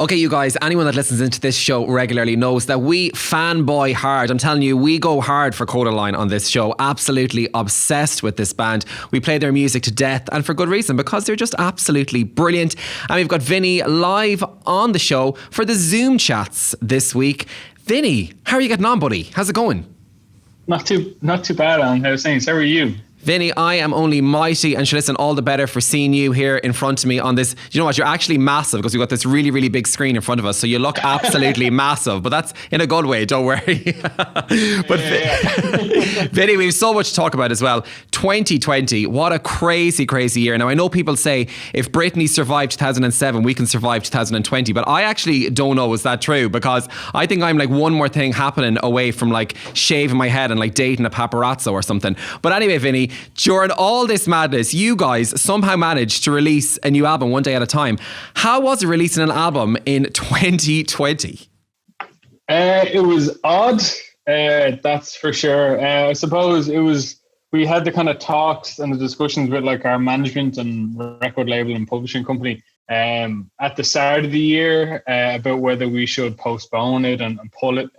Okay, you guys, anyone that listens into this show regularly knows that we fanboy hard. I'm telling you, we go hard for Kodaline on this show. Absolutely obsessed with this band. We play their music to death, and for good reason, because they're just absolutely brilliant. And we've got Vinny live on the show for the Zoom chats this week. Vinny, how are you getting on, buddy? How's it going? Not too bad, Alan. How's things? How are you? Vinny, I am only mighty, and listen, all the better for seeing you here in front of me on this. You know what? You're actually massive because we've got this really, really big screen in front of us. So you look absolutely massive, but that's in a good way. Don't worry. But Vinny, we have so much to talk about as well. 2020, what a crazy, crazy year. Now, I know people say if Britney survived 2007, we can survive 2020. But I actually don't know, is that true? Because I think I'm like one more thing happening away from like shaving my head and like dating a paparazzo or something. But anyway, Vinny, during all this madness, you guys somehow managed to release a new album one day at a time. How was it releasing an album in 2020? It was odd, that's for sure. I suppose we had the kind of talks and the discussions with like our management and record label and publishing company at the start of the year about whether we should postpone it and pull it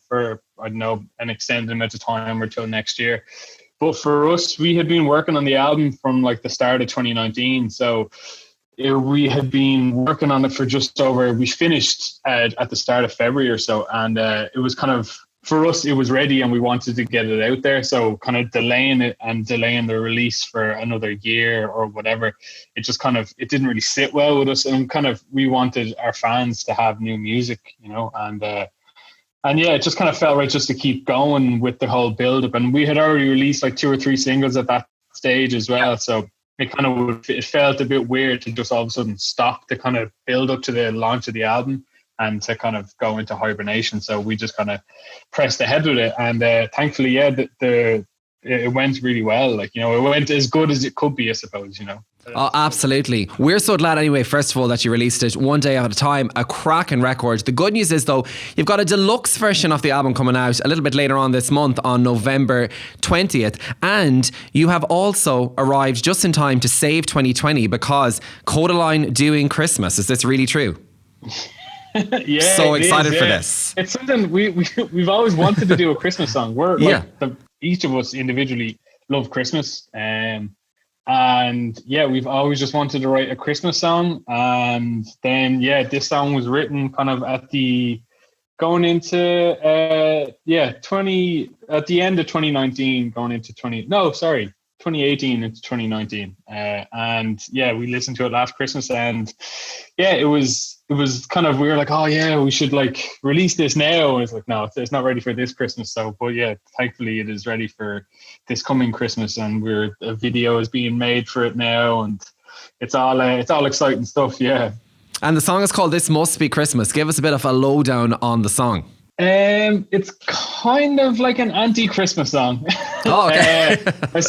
for, I don't know, an extended amount of time or till next year. But for us, we had been working on the album from like the start of 2019. So we had been working on it for just over, we finished at the start of February or so. And it was kind of, for us, it was ready and we wanted to get it out there. So kind of delaying it and delaying the release for another year or whatever, it just kind of, it didn't really sit well with us. And kind of, we wanted our fans to have new music, you know, and yeah, it just kind of felt right just to keep going with the whole build up. And we had already released like 2 or 3 singles at that stage as well. So it felt a bit weird to just all of a sudden stop the kind of build up to the launch of the album and to kind of go into hibernation. So we just kind of pressed ahead with it. And thankfully, yeah, it went really well. Like, you know, it went as good as it could be, I suppose, you know. Oh, absolutely. We're so glad anyway, first of all, that you released it one day at a time, a cracking record. The good news is though, you've got a deluxe version of the album coming out a little bit later on this month on November 20th. And you have also arrived just in time to save 2020 because Kodaline doing Christmas. Is this really true? Yeah, so excited for this. It's something we've always wanted to do a Christmas song. We're each of us individually love Christmas. And yeah, we've always just wanted to write a Christmas song. And then, yeah, this song was written kind of at the end of 2019, going into 2018 into 2019. And yeah, we listened to it last Christmas and yeah, it was kind of, we were like, oh yeah, we should like release this now. And it's like, no, it's not ready for this Christmas. So, but yeah, thankfully it is ready for this coming Christmas and a video is being made for it now. And it's all exciting stuff. Yeah. And the song is called This Must Be Christmas. Give us a bit of a lowdown on the song. It's kind of like an anti-Christmas song. Oh, okay. I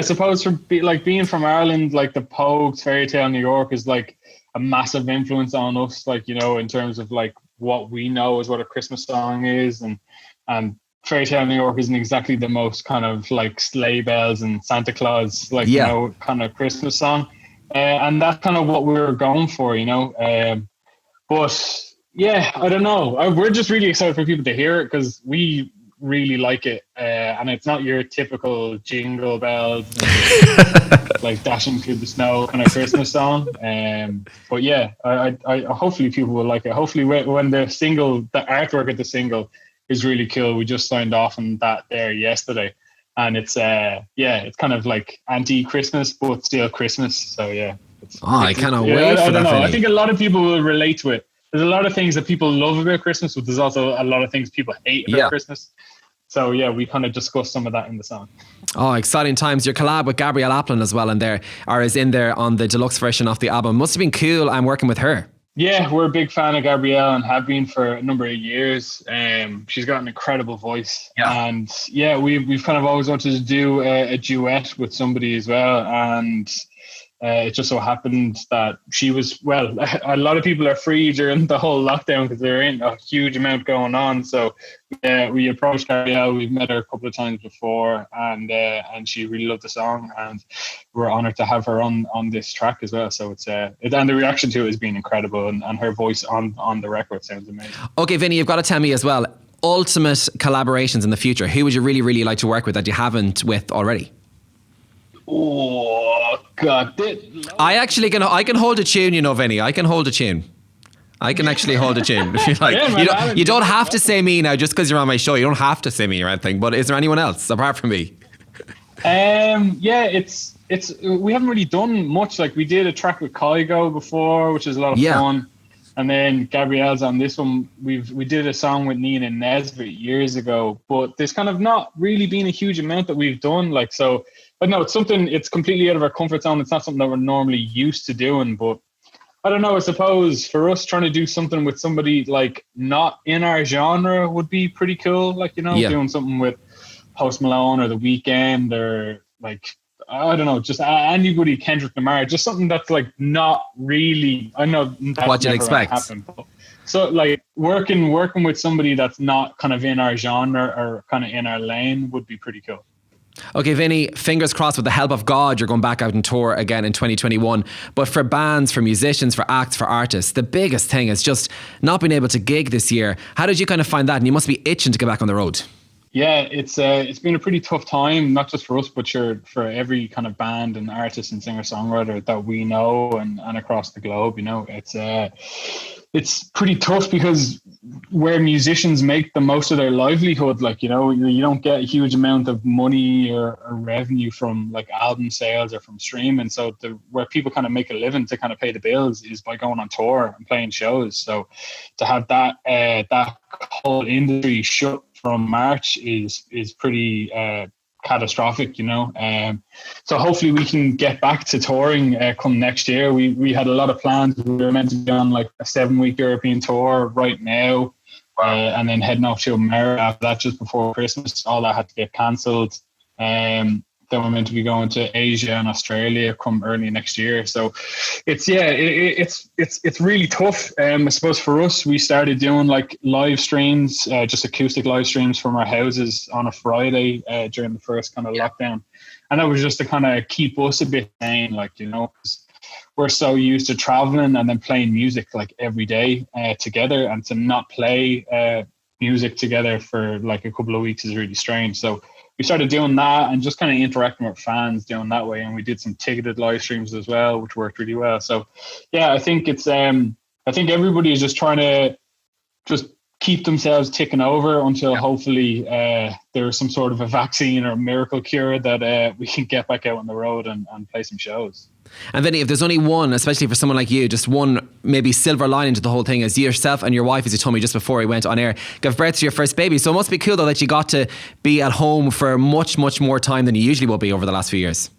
suppose being from Ireland, like the Pogues, Fairy Tale New York is like a massive influence on us, like, you know, in terms of like what we know is what a Christmas song is, and Fairy Tale New York isn't exactly the most kind of like sleigh bells and Santa Claus, like, you know, kind of Christmas song. And that's kind of what we were going for, you know. But yeah, I don't know. We're just really excited for people to hear it because we really like it. And it's not your typical jingle bells, and, like dashing through the snow kind of Christmas song. But yeah, I hopefully people will like it. Hopefully when the artwork of the single is really cool. We just signed off on that there yesterday. And it's it's kind of like anti-Christmas, but still Christmas. So yeah. I cannot wait for that. I think a lot of people will relate to it. There's a lot of things that people love about Christmas, but there's also a lot of things people hate about Christmas. So yeah, we kind of discussed some of that in the song. Oh, exciting times. Your collab with Gabrielle Aplin as well is in there on the deluxe version of the album. Must have been cool. I'm working with her. Yeah, we're a big fan of Gabrielle and have been for a number of years. She's got an incredible voice. Yeah. And yeah, we've kind of always wanted to do a duet with somebody as well. And It just so happened that she was, well, a lot of people are free during the whole lockdown because there ain't a huge amount going on. So we approached Gabrielle. We've met her a couple of times before, and she really loved the song, and we're honoured to have her on this track as well. So and the reaction to it has been incredible, and her voice on the record sounds amazing. Okay, Vinny, you've got to tell me as well, ultimate collaborations in the future. Who would you really, really like to work with that you haven't with already? Oh God! I can hold a tune, you know, Vinny. I can hold a tune. I can actually hold a tune. If you like, you don't have to say me now just because you're on my show. You don't have to say me or anything. But is there anyone else apart from me? It's we haven't really done much. Like we did a track with Kygo before, which is a lot of fun. And then Gabrielle's on this one. We did a song with Nina Nesbitt years ago, but there's kind of not really been a huge amount that we've done. Like so. But no, it's completely out of our comfort zone. It's not something that we're normally used to doing. But I don't know, I suppose for us trying to do something with somebody like not in our genre would be pretty cool. Like, you know, doing something with Post Malone or The Weeknd or like, I don't know, just anybody, Kendrick Lamar, just something that's like not really, I know that's what you'd expect. Happen, but, so like working with somebody that's not kind of in our genre or kind of in our lane would be pretty cool. Okay, Vinny, fingers crossed with the help of God, you're going back out and tour again in 2021. But for bands, for musicians, for acts, for artists, the biggest thing is just not being able to gig this year. How did you kind of find that? And you must be itching to get back on the road. Yeah, it's been a pretty tough time, not just for us, but for every kind of band and artist and singer-songwriter that we know and across the globe. You know, it's pretty tough because where musicians make the most of their livelihood, like, you know, you don't get a huge amount of money or revenue from like album sales or from streaming. So where people kind of make a living to kind of pay the bills is by going on tour and playing shows. So to have that whole industry shut from March is pretty catastrophic, you know. So hopefully we can get back to touring come next year. We had a lot of plans. We were meant to be on like a 7-week European tour right now, and then heading off to America after that just before Christmas. All that had to get cancelled. Then we're meant to be going to Asia and Australia come early next year. So it's really tough. I suppose for us, we started doing like live streams, just acoustic live streams from our houses on a Friday during the first kind of lockdown. And that was just to kind of keep us a bit sane, like, you know, 'cause we're so used to traveling and then playing music like every day together, and to not play music together for like a couple of weeks is really strange. So we started doing that and just kind of interacting with fans doing that way. And we did some ticketed live streams as well, which worked really well. So yeah, I think it's, I think everybody is just trying to just keep themselves ticking over until hopefully there's some sort of a vaccine or a miracle cure that we can get back out on the road and play some shows. And Vinny, if there's only one, especially for someone like you, just one maybe silver lining to the whole thing, is yourself and your wife, as you told me just before we went on air, gave birth to your first baby. So it must be cool though that you got to be at home for much, much more time than you usually will be over the last few years.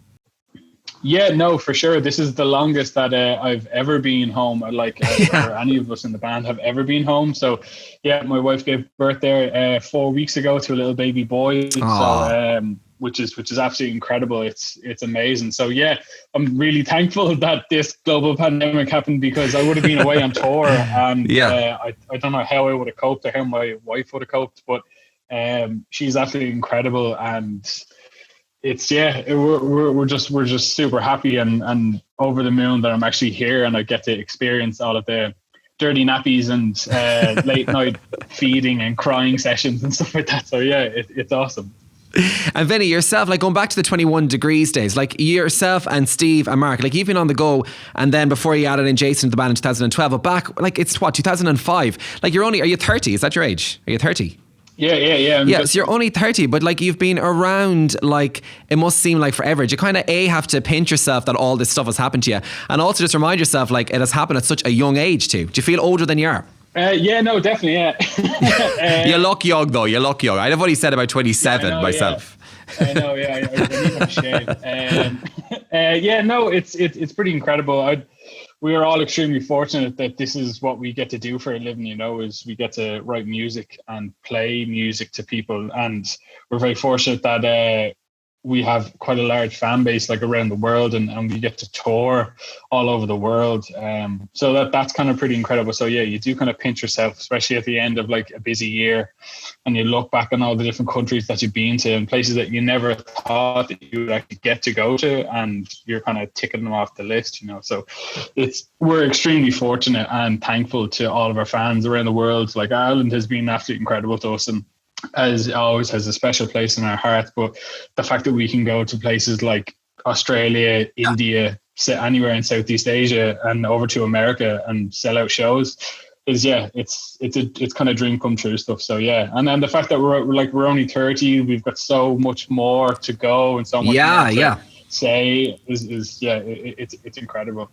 Yeah, no, for sure. This is the longest that I've ever been home, like or any of us in the band have ever been home. So yeah, my wife gave birth there 4 weeks ago to a little baby boy. Aww. So which is absolutely incredible. It's amazing. So yeah, I'm really thankful that this global pandemic happened, because I would have been away on tour, and I don't know how I would have coped or how my wife would have coped, but she's absolutely incredible. And it's we're just super happy and over the moon that I'm actually here and I get to experience all of the dirty nappies and late night feeding and crying sessions and stuff like that. So yeah, it's awesome. And Vinny, yourself, like going back to the 21 Degrees days, like yourself and Steve and Mark, like you've been on the go, and then before you added in Jason to the band in 2012, but back, like it's what, 2005? Like are you 30? Is that your age? Are you 30? Yeah. Yeah, so you're only 30, but like you've been around, like it must seem like forever. You kind of have to pinch yourself that all this stuff has happened to you, and also just remind yourself like it has happened at such a young age too. Do you feel older than you are? Yeah, no, definitely, yeah. You look young though, you look young. I've only said about 27 myself. Yeah. I know, yeah, I need a shave. Yeah, no, it's pretty incredible. We are all extremely fortunate that this is what we get to do for a living, you know, is we get to write music and play music to people. And we're very fortunate that we have quite a large fan base like around the world, and we get to tour all over the world. So that's kind of pretty incredible. So yeah, you do kind of pinch yourself, especially at the end of like a busy year, and you look back on all the different countries that you've been to and places that you never thought that you would actually get to go to, and you're kind of ticking them off the list, you know. So we're extremely fortunate and thankful to all of our fans around the world. Like Ireland has been absolutely incredible to us, and as always has a special place in our hearts. But the fact that we can go to places like Australia, India, anywhere in Southeast Asia, and over to America and sell out shows is, it's kind of dream come true stuff. So yeah, and then the fact that we're only 30, we've got so much more to go and so much more to say it's incredible.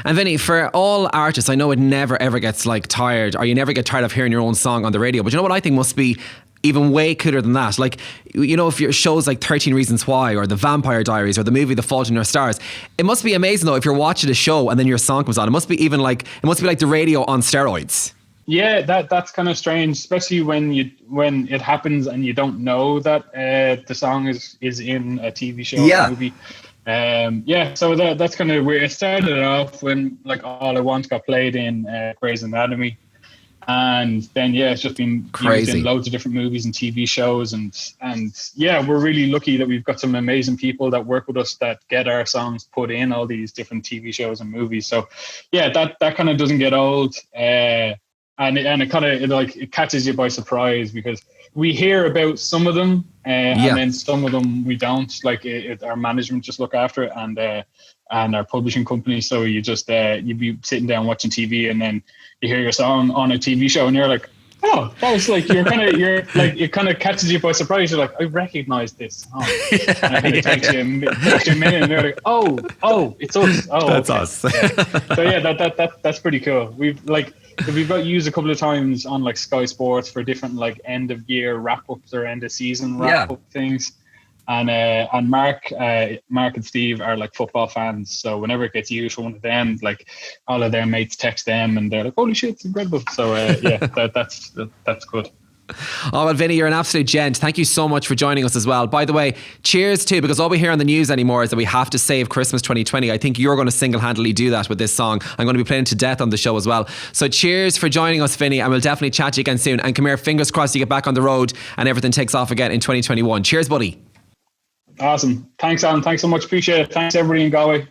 And Vinny, for all artists, I know it never ever gets like tired, or you never get tired of hearing your own song on the radio. But you know what I think must be even way cooler than that? Like, you know, if your shows like 13 Reasons Why or The Vampire Diaries or the movie The Fault in Our Stars, it must be amazing though if you're watching a show and then your song comes on. It must be like the radio on steroids. Yeah, that's kind of strange, especially when it happens and you don't know that the song is in a TV show or movie. So that's kind of weird. It started off when like All I Want got played in Grey's Anatomy, and then it's just been used in loads of different movies and TV shows, and we're really lucky that we've got some amazing people that work with us that get our songs put in all these different TV shows and movies. So that kind of doesn't get old, and it kind of it catches you by surprise, because we hear about some of them, and then some of them we don't. Like our management just look after it, and our publishing company. So you just you'd be sitting down watching TV, and then you hear your song on a TV show, and you're like, oh, that was like it kind of catches you by surprise. You're like, I recognize this song. And it takes you a minute, and you're like, oh, it's us. Oh, that's us. So that's pretty cool. We've got used a couple of times on like Sky Sports for different like end of year wrap ups or end of season wrap up things. And Mark and Steve are like football fans, so whenever it gets used for one of them, like all of their mates text them and they're like, holy shit, it's incredible. So that's good. Oh, well, Vinny, you're an absolute gent. Thank you so much for joining us as well. By the way, cheers too, because all we hear on the news anymore is that we have to save Christmas 2020. I think you're going to single-handedly do that with this song. I'm going to be playing to death on the show as well. So cheers for joining us, Vinny, and we'll definitely chat to you again soon. And come here, fingers crossed you get back on the road and everything takes off again in 2021. Cheers, buddy. Awesome. Thanks, Alan. Thanks so much. Appreciate it. Thanks, everybody in Galway.